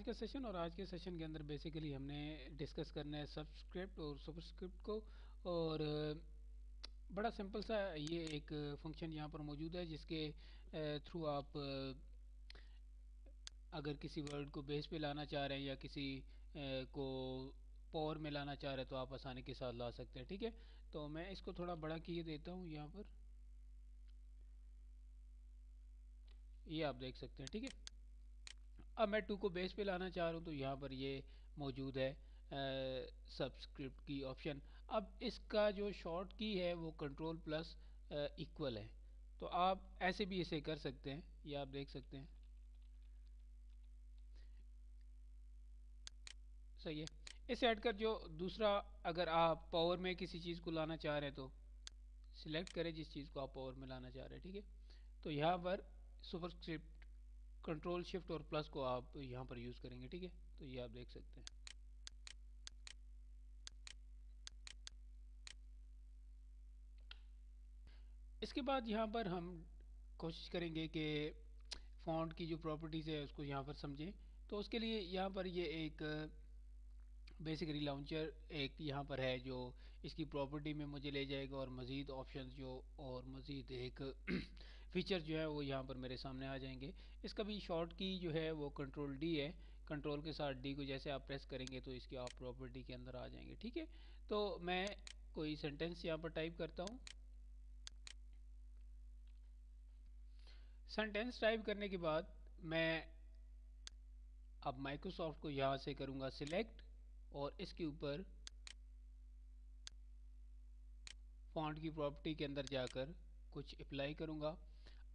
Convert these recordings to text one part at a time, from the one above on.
आज का सेशन और आज के सेशन के अंदर बेसिकली हमने डिस्कस करना है सबस्क्रिप्ट और सुपरस्क्रिप्ट को। और बड़ा सिंपल सा ये एक फंक्शन यहाँ पर मौजूद है जिसके थ्रू आप अगर किसी वर्ड को बेस पे लाना चाह रहे हैं या किसी को पावर में लाना चाह रहे हैं तो आप आसानी के साथ ला सकते हैं। ठीक है, तो मैं इसको थोड़ा बड़ा किए देता हूँ यहाँ पर, ये आप देख सकते हैं। ठीक है, अब मैं टू को बेस पे लाना चाह रहा हूँ तो यहाँ पर ये मौजूद है सबस्क्रिप्ट की ऑप्शन। अब इसका जो शॉर्ट की है वो कंट्रोल प्लस इक्वल है, तो आप ऐसे भी इसे कर सकते हैं, ये आप देख सकते हैं। सही है, इसे ऐड कर जो दूसरा, अगर आप पावर में किसी चीज़ को लाना चाह रहे हैं तो सिलेक्ट करें जिस चीज़ को आप पावर में लाना चाह रहे हैं। ठीक है, तो यहाँ पर सुपरस्क्रिप्ट कंट्रोल शिफ्ट और प्लस को आप यहाँ पर यूज़ करेंगे। ठीक है, तो ये आप देख सकते हैं। इसके बाद यहाँ पर हम कोशिश करेंगे कि फ़ॉन्ट की जो प्रॉपर्टीज़ है उसको यहाँ पर समझें। तो उसके लिए यहाँ पर ये एक बेसिकली लॉन्चर एक यहाँ पर है जो इसकी प्रॉपर्टी में मुझे ले जाएगा और मज़ीद ऑप्शंस जो और मज़ीद एक फीचर जो है वो यहाँ पर मेरे सामने आ जाएंगे। इसका भी शॉर्ट की जो है वो कंट्रोल डी है, कंट्रोल के साथ डी को जैसे आप प्रेस करेंगे तो इसकी आप प्रॉपर्टी के अंदर आ जाएंगे। ठीक है, तो मैं कोई सेंटेंस यहाँ पर टाइप करता हूँ। सेंटेंस टाइप करने के बाद मैं अब माइक्रोसॉफ्ट को यहाँ से करूँगा सिलेक्ट और इसके ऊपर फॉन्ट की प्रॉपर्टी के अंदर जाकर कुछ अप्लाई करूँगा।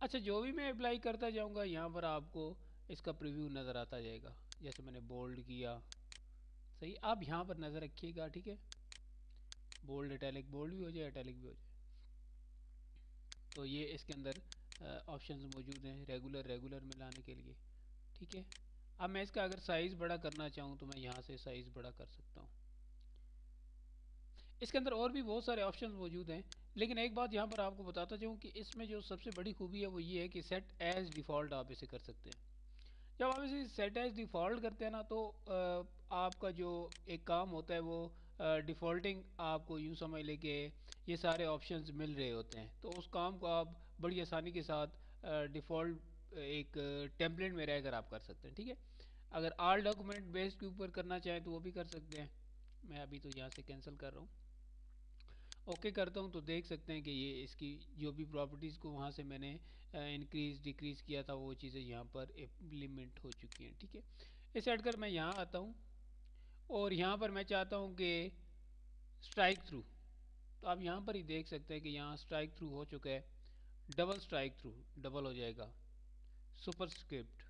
अच्छा, जो भी मैं अप्लाई करता जाऊँगा यहाँ पर आपको इसका प्रीव्यू नज़र आता जाएगा। जैसे मैंने बोल्ड किया, सही, आप यहाँ पर नज़र रखिएगा। ठीक है, बोल्ड इटैलिक, बोल्ड भी हो जाए इटैलिक भी हो जाए। तो ये इसके अंदर ऑप्शंस मौजूद हैं रेगुलर रेगुलर में लाने के लिए। ठीक है, अब मैं इसका अगर साइज़ बड़ा करना चाहूँ तो मैं यहाँ से साइज़ बड़ा कर सकता हूँ। इसके अंदर और भी बहुत सारे ऑप्शंस मौजूद हैं, लेकिन एक बात यहाँ पर आपको बताता जाऊँ कि इसमें जो सबसे बड़ी खूबी है वो ये है कि सेट एज डिफ़ॉल्ट आप इसे कर सकते हैं। जब आप इसे सेट एज डिफ़ॉल्ट करते हैं ना तो आपका जो एक काम होता है वो डिफ़ॉल्टिंग आपको यूँ समझ ले कि ये सारे ऑप्शंस मिल रहे होते हैं, तो उस काम को आप बड़ी आसानी के साथ डिफ़ॉल्ट एक टेम्पलेट में रहकर आप कर सकते हैं। ठीक है, अगर आल डॉक्यूमेंट बेस्ड के ऊपर करना चाहें तो वो भी कर सकते हैं। मैं अभी तो यहाँ से कैंसिल कर रहा हूँ, ओके करता हूँ, तो देख सकते हैं कि ये इसकी जो भी प्रॉपर्टीज़ को वहाँ से मैंने इंक्रीज़ डिक्रीज़ किया था वो चीज़ें यहाँ पर इम्प्लीमेंट हो चुकी हैं। ठीक है, इसे ऐड कर मैं यहाँ आता हूँ और यहाँ पर मैं चाहता हूँ कि स्ट्राइक थ्रू, तो आप यहाँ पर ही देख सकते हैं कि यहाँ स्ट्राइक थ्रू हो चुका है। डबल स्ट्राइक थ्रू, डबल हो जाएगा। सुपरस्क्रिप्ट,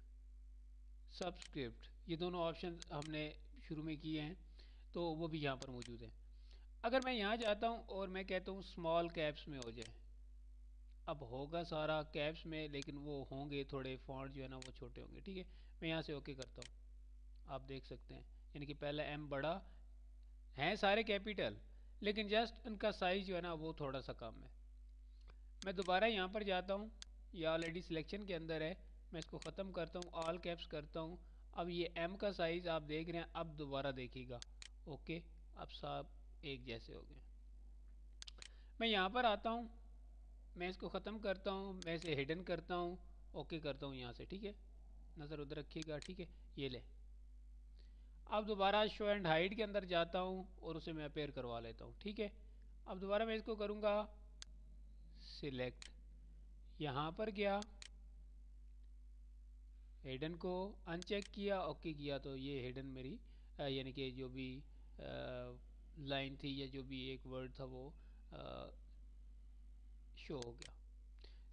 सबस्क्रिप्ट, ये दोनों ऑप्शन हमने शुरू में किए हैं तो वो भी यहाँ पर मौजूद है। अगर मैं यहाँ जाता हूँ और मैं कहता हूँ स्मॉल कैप्स में हो जाए, अब होगा सारा कैप्स में लेकिन वो होंगे थोड़े फॉन्ट जो है ना वो छोटे होंगे। ठीक है, मैं यहाँ से ओके करता हूँ, आप देख सकते हैं यानी कि पहला एम बड़ा है, सारे कैपिटल, लेकिन जस्ट उनका साइज जो है ना वो थोड़ा सा कम है। मैं दोबारा यहाँ पर जाता हूँ, ये ऑलरेडी सिलेक्शन के अंदर है, मैं इसको ख़त्म करता हूँ, ऑल कैप्स करता हूँ। अब ये एम का साइज़ आप देख रहे हैं, अब दोबारा देखिएगा, ओके, अब सब एक जैसे हो गए। मैं यहाँ पर आता हूँ, मैं इसको ख़त्म करता हूँ, मैं इसे हिडन करता हूँ, ओके करता हूँ यहाँ से। ठीक है, नज़र उधर रखिएगा। ठीक है, ये ले, अब दोबारा शो एंड हाइड के अंदर जाता हूँ और उसे मैं अपेयर करवा लेता हूँ। ठीक है, अब दोबारा मैं इसको करूँगा सिलेक्ट, यहाँ पर गया, हिडन को अनचेक किया, ओके किया, तो ये हिडन मेरी यानी कि जो भी लाइन थी या जो भी एक वर्ड था वो शो हो गया।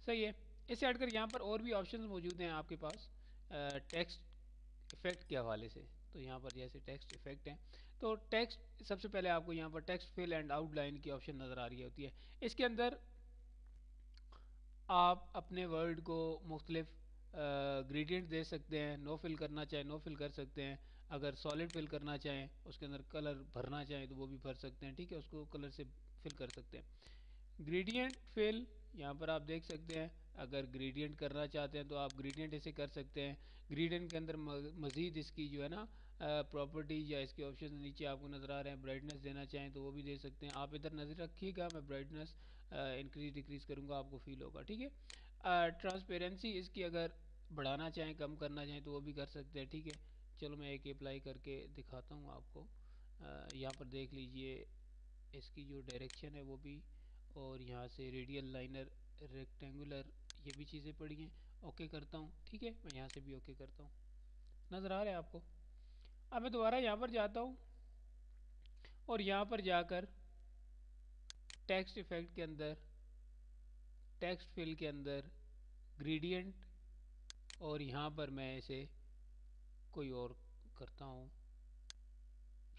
सही है, इसे ऐड कर यहाँ पर और भी ऑप्शंस मौजूद हैं आपके पास टेक्स्ट इफेक्ट के हवाले से। तो यहाँ पर जैसे टेक्स्ट इफेक्ट हैं, तो टेक्स्ट सबसे पहले आपको यहाँ पर टेक्स्ट फिल एंड आउटलाइन की ऑप्शन नज़र आ रही होती है। इसके अंदर आप अपने वर्ड को मुख्तलिफ ग्रेडियंट दे सकते हैं, नो फिल करना चाहें नो फिल कर सकते हैं, अगर सॉलिड फिल करना चाहें उसके अंदर कलर भरना चाहें तो वो भी भर सकते हैं। ठीक है, उसको कलर से फिल कर सकते हैं। ग्रेडियंट फिल यहाँ पर आप देख सकते हैं, अगर ग्रेडियंट करना चाहते हैं तो आप ग्रेडियंट ऐसे कर सकते हैं। ग्रेडियंट के अंदर मज़ीद इसकी जो है ना प्रॉपर्टीज या इसके ऑप्शन नीचे आपको नज़र आ रहे हैं। ब्राइटनेस देना चाहें तो वो भी दे सकते हैं। आप इधर नज़र रखिएगा, मैं ब्राइटनेस इंक्रीज डिक्रीज करूँगा, आपको फील होगा। ठीक है, ट्रांसपेरेंसी इसकी अगर बढ़ाना चाहें, कम करना चाहें तो वो भी कर सकते हैं। ठीक है, चलो मैं एक अप्लाई करके दिखाता हूँ आपको। यहाँ पर देख लीजिए इसकी जो डायरेक्शन है वो भी, और यहाँ से रेडियल लाइनर रेक्टेंगुलर ये भी चीज़ें पड़ी हैं। ओके करता हूँ। ठीक है, मैं यहाँ से भी ओके करता हूँ। नज़र आ रहा है आपको? अब मैं दोबारा यहाँ पर जाता हूँ और यहाँ पर जाकर टेक्स्ट इफेक्ट के अंदर, टेक्स्ट फिल के अंदर ग्रेडियंट, और यहाँ पर मैं इसे कोई और करता हूँ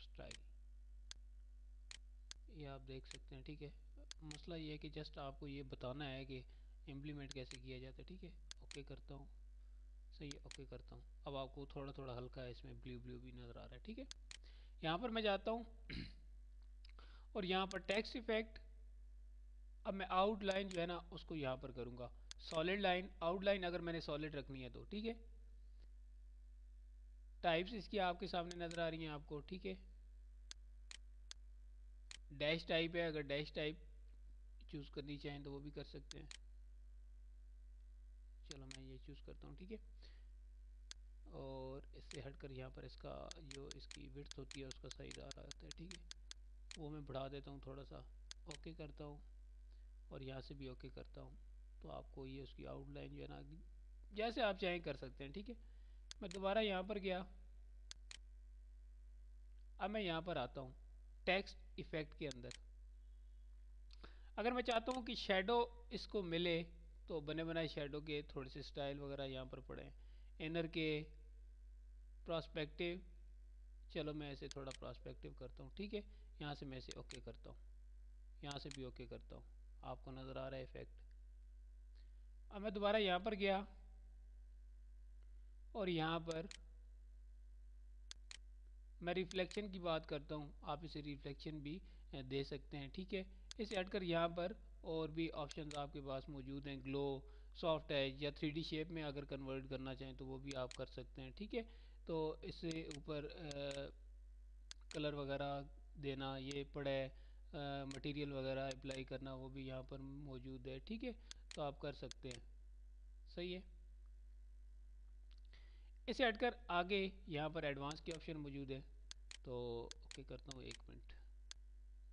स्टाइल, ये आप देख सकते हैं। ठीक है, मसला ये है कि जस्ट आपको ये बताना है कि इम्प्लीमेंट कैसे किया जाता है। ठीक है, ओके करता हूँ। सही है, ओके करता हूँ। अब आपको थोड़ा थोड़ा हल्का इसमें ब्लू ब्लू भी नज़र आ रहा है। ठीक है, यहाँ पर मैं जाता हूँ और यहाँ पर टेक्स्ट इफेक्ट, अब मैं आउटलाइन जो है ना उसको यहाँ पर करूँगा सॉलिड लाइन। आउटलाइन अगर मैंने सॉलिड रखनी है तो ठीक है। टाइप्स इसकी आपके सामने नज़र आ रही हैं आपको। ठीक है, डैश टाइप है, अगर डैश टाइप चूज़ करनी चाहें तो वो भी कर सकते हैं। चलो मैं ये चूज़ करता हूँ। ठीक है, और इससे हटकर यहाँ पर इसका जो इसकी विड्थ होती है उसका साइज आ रहा होता है। ठीक है, वो मैं बढ़ा देता हूँ थोड़ा सा। ओके करता हूँ और यहाँ से भी ओके करता हूँ। तो आपको ये उसकी आउटलाइन जो है ना जैसे आप चाहें कर सकते हैं। ठीक है, मैं दोबारा यहाँ पर गया। अब मैं यहाँ पर आता हूँ टेक्स्ट इफेक्ट के अंदर। अगर मैं चाहता हूँ कि शेडो इसको मिले तो बने बनाए शेडो के थोड़े से स्टाइल वगैरह यहाँ पर पड़े। इनर के प्रॉस्पेक्टिव, चलो मैं ऐसे थोड़ा प्रॉस्पेक्टिव करता हूँ। ठीक है, यहाँ से मैं इसे ओके करता हूँ, यहाँ से भी ओके करता हूँ। आपको नज़र आ रहा है इफेक्ट। अब मैं दोबारा यहाँ पर गया और यहाँ पर मैं रिफ्लेक्शन की बात करता हूँ। आप इसे रिफ्लेक्शन भी दे सकते हैं। ठीक है, इसे हटकर यहाँ पर और भी ऑप्शंस आपके पास मौजूद हैं। ग्लो, सॉफ्ट एज या 3D शेप में अगर कन्वर्ट करना चाहें तो वो भी आप कर सकते हैं। ठीक है, तो इससे ऊपर कलर वगैरह देना ये पड़े, मटेरियल वगैरह अप्लाई करना वो भी यहाँ पर मौजूद है। ठीक है, तो आप कर सकते हैं। सही है, इसे हटकर आगे यहाँ पर एडवांस के ऑप्शन मौजूद है। तो ओके करता हूँ। एक मिनट,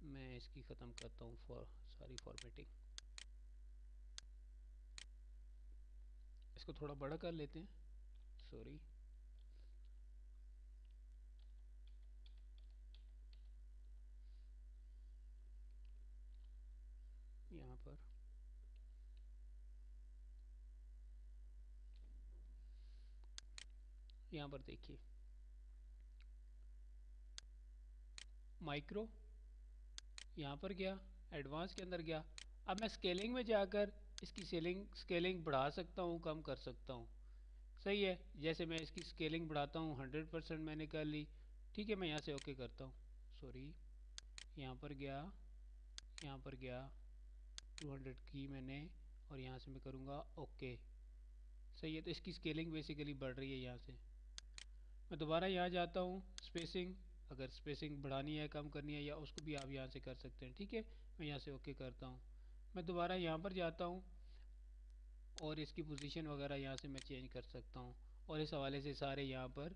मैं इसकी ख़त्म करता हूँ सारी फॉर्मेटिंग। इसको थोड़ा बड़ा कर लेते हैं, सॉरी। यहाँ पर देखिए माइक्रो, यहाँ पर गया, एडवांस के अंदर गया। अब मैं स्केलिंग में जाकर इसकी स्केलिंग बढ़ा सकता हूँ, कम कर सकता हूँ। सही है, जैसे मैं इसकी स्केलिंग बढ़ाता हूँ 100% मैंने कर ली। ठीक है, मैं यहाँ से ओके करता हूँ। सॉरी, यहाँ पर गया, यहाँ पर गया, 200 की मैंने, और यहाँ से मैं करूँगा ओके। सही है, तो इसकी स्केलिंग बेसिकली बढ़ रही है। यहाँ से मैं दोबारा यहाँ जाता हूँ स्पेसिंग, अगर स्पेसिंग बढ़ानी है, कम करनी है, या उसको भी आप यहाँ से कर सकते हैं। ठीक है, मैं यहाँ से ओके करता हूँ। मैं दोबारा यहाँ पर जाता हूँ और इसकी पोजीशन वगैरह यहाँ से मैं चेंज कर सकता हूँ। और इस हवाले से सारे यहाँ पर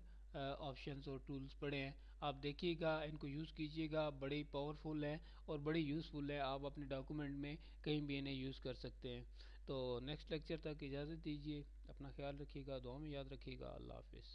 ऑप्शंस और टूल्स पड़े हैं। आप देखिएगा, इनको यूज़ कीजिएगा, बड़े पावरफुल हैं और बड़ी यूज़फुल है। आप अपने डॉक्यूमेंट में कहीं भी इन्हें यूज़ कर सकते हैं। तो नेक्स्ट लेक्चर तक इजाज़त दीजिए, अपना ख्याल रखिएगा, दुआ में याद रखिएगा। अल्लाह हाफिज़।